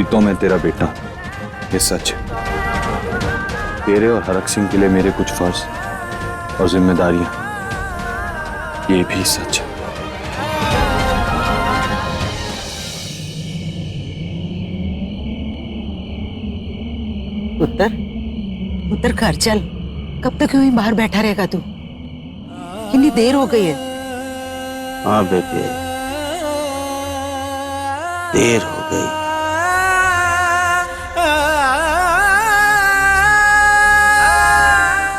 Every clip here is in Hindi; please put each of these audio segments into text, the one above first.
तो मैं तेरा बेटा हूं, ये सच है। तेरे और हरक सिंह के लिए मेरे कुछ फर्ज और जिम्मेदारियां, ये भी सच है। पुत्र, पुत्र घर चल। कब तक यूं ही बाहर बैठा रहेगा तू? कितनी देर हो गई है। हाँ बेटे, देर हो गई।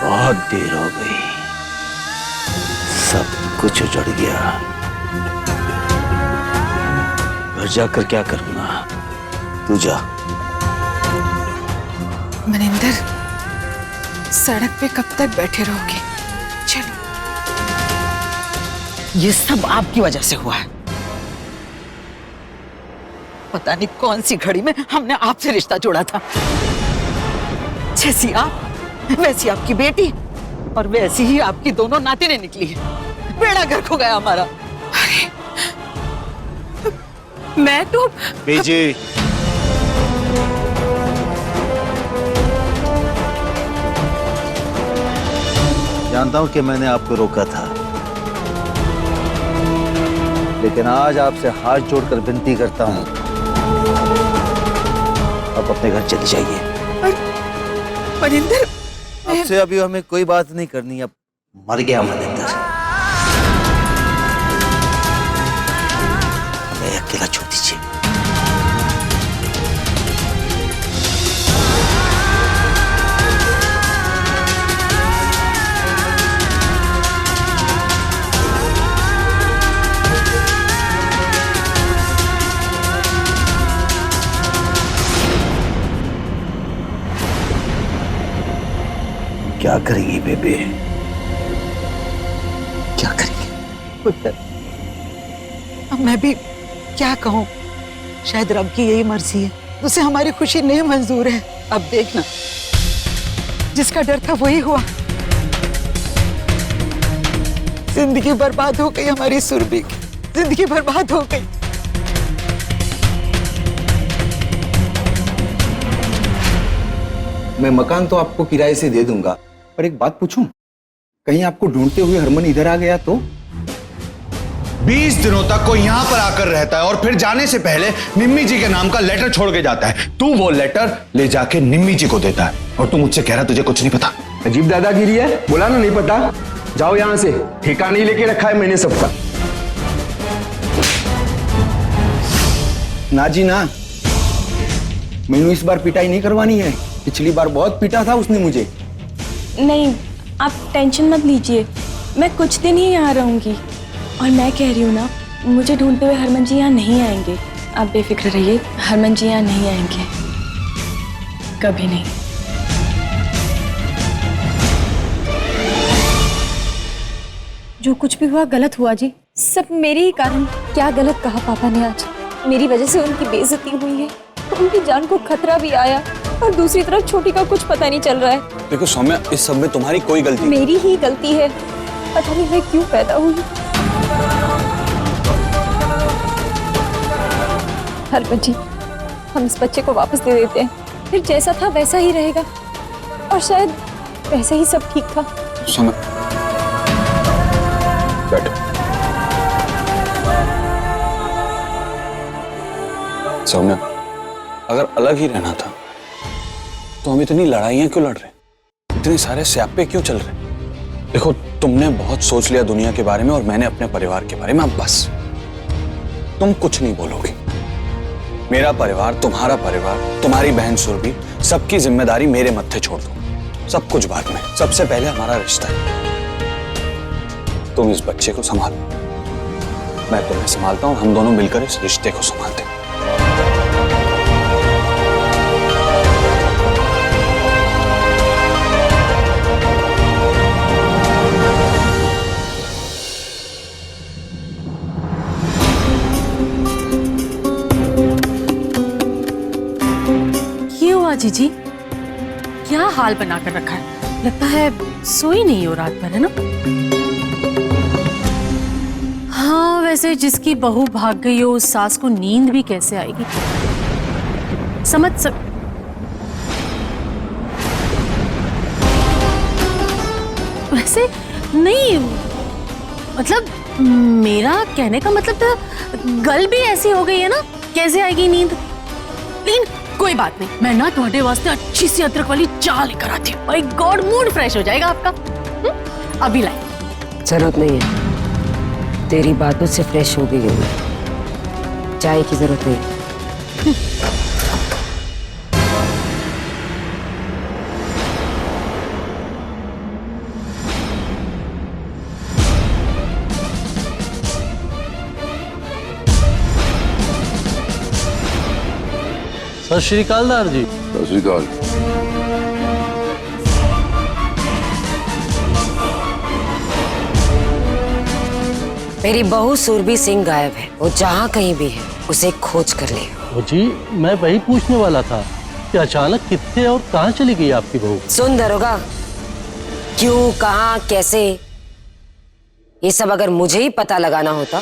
बहुत देर हो गई। सब कुछ उजड़ गया। घर जाकर क्या करूंगा? तू जा। मनिंदर, सड़क पे कब तक बैठे रहोगे? चलो। ये सब आपकी वजह से हुआ है। पता नहीं कौन सी घड़ी में हमने आपसे रिश्ता जोड़ा था। जैसी आप, वैसी आपकी बेटी, और वैसी ही आपकी दोनों नातिनें निकली है। बेड़ा गर्क हो गया हमारा। अरे, मैं तो बेजी, जानता हूं कि मैंने आपको रोका था, लेकिन आज आपसे हाथ जोड़कर विनती करता हूं, आप अपने घर चले जाइए। मनिंदर, आपसे अभी हमें कोई बात नहीं करनी। अब मर गया मनिंदर, हमें अकेला छोड़ दीजिए। क्या करेंगी बेबे? क्या करेंगे? पुत्र, अब मैं भी क्या कहूं? शायद रब की यही मर्जी है, उसे हमारी खुशी नहीं मंजूर है। अब देखना, जिसका डर था वही हुआ। जिंदगी बर्बाद हो गई हमारी सुरभि की, जिंदगी बर्बाद हो गई। मैं मकान तो आपको किराए से दे दूंगा, पर एक बात पूछूं? कहीं आपको ढूंढते हुए हरमन इधर आ गया तो? 20 दिनों तक कोई यहां पर आकर रहता है और फिर जाने से पहले निम्मी जी के नाम का लेटर छोड़ के जाता है। तू वो लेटर ले जाके निम्मी जी को देता है और तू मुझसे कह रहा तुझे कुछ नहीं पता। अजीब दादागिरी है, बोला ना नहीं पता। जाओ यहां से, ठिकाना ही लेके रखा है मैंने सबका। ना जी ना, मैंने इस बार पिटाई नहीं करवानी है। पिछली बार बहुत पीटा था उसने मुझे। नहीं, आप टेंशन मत लीजिए, मैं कुछ दिन ही यहाँ रहूंगी। और मैं कह रही हूँ ना, मुझे ढूंढते हुए हरमन जी यहाँ नहीं आएंगे। आप बेफिक्र रहिए, हरमन जी यहाँ नहीं आएंगे, कभी नहीं। जो कुछ भी हुआ गलत हुआ जी, सब मेरे ही कारण। क्या गलत कहा पापा ने आज? मेरी वजह से उनकी बेइज्जती हुई है, उनकी जान को खतरा भी आया, और दूसरी तरफ छोटी का कुछ पता नहीं चल रहा है। देखो सौम्या, इस सब में तुम्हारी कोई गलती नहीं। मेरी ही गलती है, पता नहीं मैं क्यों पैदा हुई। हरमन जी, हम इस बच्चे को वापस दे देते हैं, फिर जैसा था वैसा ही रहेगा, और शायद वैसे ही सब ठीक था। सौम्या, बैठो। सौम्या, अगर अलग ही रहना था तो हम इतनी लड़ाइयां क्यों लड़ रहे, इतने सारे स्यापे क्यों चल रहे? देखो, तुमने बहुत सोच लिया दुनिया के बारे में और मैंने अपने परिवार के बारे में। अब बस, तुम कुछ नहीं बोलोगी। मेरा परिवार, तुम्हारा परिवार, तुम्हारी बहन सुरभि, सबकी जिम्मेदारी मेरे मत्थे छोड़ दो। सब कुछ बाद में, सबसे पहले हमारा रिश्ता है। तुम इस बच्चे को संभालो, मैं तुम्हें संभालता हूं, हम दोनों मिलकर इस रिश्ते को संभालते हैं। जीजी, क्या हाल बनाकर रखा है? लगता है सोई नहीं हो रात भर, है ना? हाँ, वैसे जिसकी बहू भाग गई हो, उस सास को नींद भी कैसे आएगी? वैसे नहीं, मतलब मेरा कहने का मतलब था गल भी ऐसी हो गई है ना, कैसे आएगी नींद। लेकिन कोई बात नहीं, मैं ना तुम्हारे वास्ते अच्छी सी अदरक वाली चाय लेकर आती हूँ। माय गॉड, मूड फ्रेश हो जाएगा आपका। अभी लाई। जरूरत नहीं है, तेरी बातों से फ्रेश हो गई हूँ, चाय की जरूरत नहीं। सत श्री अकाल दार जी। सत श्री अकाल। मेरी बहू सुरभि सिंह गायब है, वो जहाँ कहीं भी है उसे खोज कर ले। वो जी, मैं वही पूछने वाला था कि अचानक कितने और कहाँ चली गई आपकी बहू। सुन दरोगा, क्यों, कहाँ, कैसे, ये सब अगर मुझे ही पता लगाना होता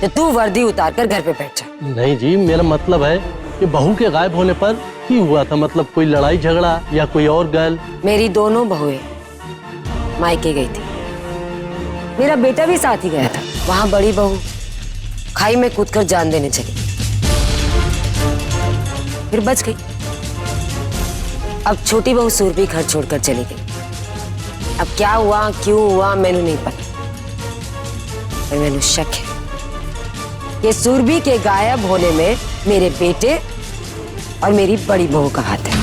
तो तू वर्दी उतार कर घर पे बैठ जा। नहीं जी, मेरा मतलब है कि बहू के गायब होने पर ही हुआ था, मतलब कोई लड़ाई झगड़ा या कोई और गल। मेरी दोनों बहुएं मायके गई थी, मेरा बेटा भी साथ ही गया था। वहां बड़ी बहू खाई में कूदकर जान देने चली, फिर बच गई। अब छोटी बहू सुरभि घर छोड़कर चली गई। अब क्या हुआ, क्यों हुआ, मैंने नहीं पता, पर मैंने शक है कि सुरभि के गायब होने में मेरे बेटे और मेरी बड़ी बहू का हाथ है।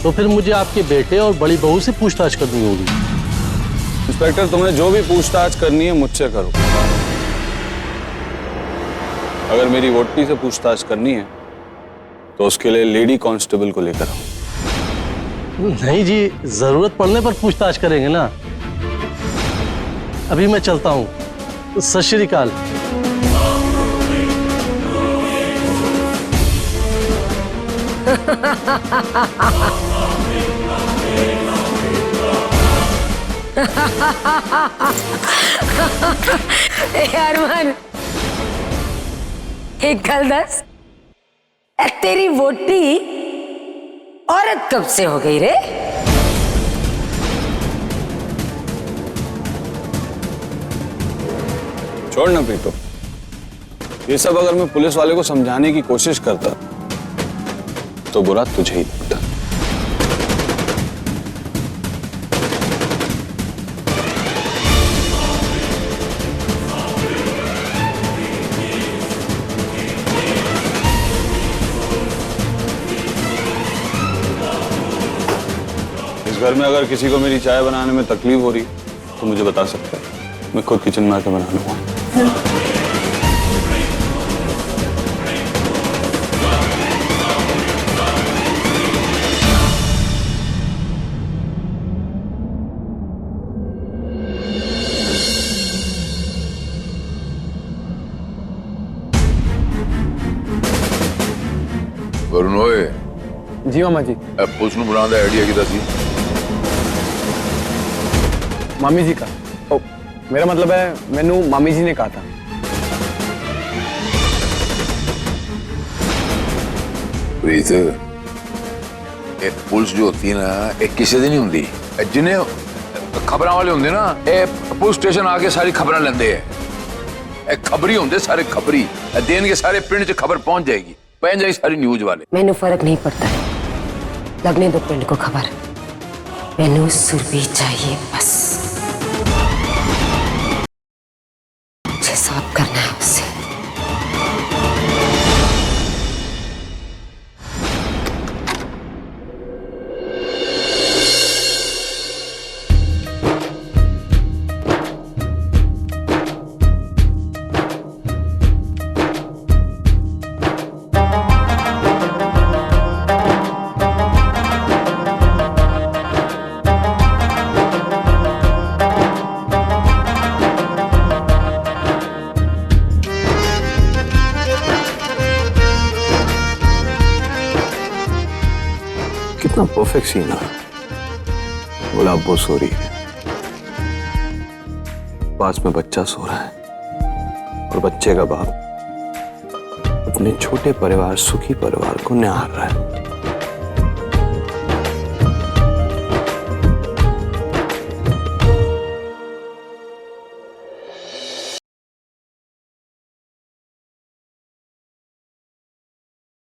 तो फिर मुझे आपके बेटे और बड़ी बहू से पूछताछ करनी होगी। इंस्पेक्टर, तुम्हें जो भी पूछताछ करनी है मुझसे करो। अगर मेरी वोटी से पूछताछ करनी है तो उसके लिए लेडी कांस्टेबल को लेकर आओ। नहीं जी, जरूरत पड़ने पर पूछताछ करेंगे ना। अभी मैं चलता हूँ। सत श्री अकाल। अरमान, एक गल दस, तेरी वोटी औरत कब से हो गई रे? छोड़ ना प्रीतो, ये सब अगर मैं पुलिस वाले को समझाने की कोशिश करता तो बुरा तुझे ही लगता। इस घर में अगर किसी को मेरी चाय बनाने में तकलीफ हो रही तो मुझे बता सकता है, मैं खुद किचन में आकर बना लूंगा। वरुण ओए। जी मामा जी। पुलिस ਨੂੰ ਬਣਾਉਣ ਦਾ ਆਈਡੀਆ ਕਿਹਦਾ ਸੀ? मामी जी का। ओ, मेरा मतलब है मैनू मामी जी ने कहा था। प्रीत, एक पुलिस जो होती है ना, एक किसी दिन नहीं होती। जिन्हें खबर वाले होंगे ना, पुलिस स्टेशन आके सारी खबर लेंदे है। खबरी होंगे सारे, खबरी देन के सारे पिंड च खबर पहुंच जाएगी, पहुंच जाएगी सारी न्यूज वाले। मैनू फर्क नहीं पड़ता, लगने दो पिंड को खबर। मैनू सुरभि चाहिए बस, मुझे साफ करना है उससे। कितना परफेक्ट सीन है। गुलाब वो सो रही है, पास में बच्चा सो रहा है और बच्चे का बाप अपने छोटे परिवार सुखी परिवार को निहार रहा है।